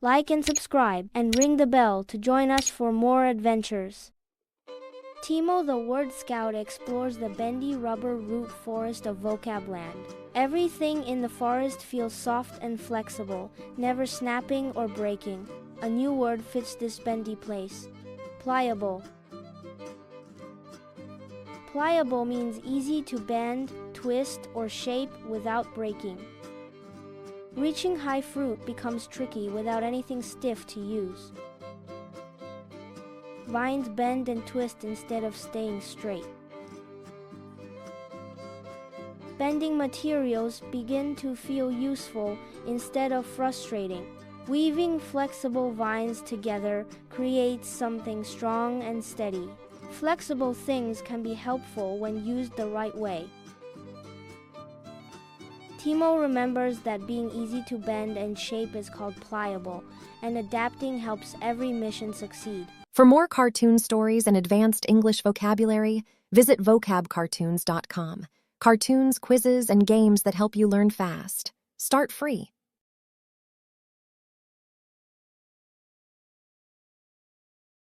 Like and subscribe, and ring the bell to join us for more adventures. Timo the Word Scout explores the bendy rubber root forest of VocabLand. Everything in the forest feels soft and flexible, never snapping or breaking. A new word fits this bendy place: pliable. Pliable means easy to bend, twist, or shape without breaking. Reaching high fruit becomes tricky without anything stiff to use. Vines bend and twist instead of staying straight. Bending materials begin to feel useful instead of frustrating. Weaving flexible vines together creates something strong and steady. Flexible things can be helpful when used the right way. Timo remembers that being easy to bend and shape is called pliable, and adapting helps every mission succeed. For more cartoon stories and advanced English vocabulary, visit vocabcartoons.com. Cartoons, quizzes, and games that help you learn fast. Start free.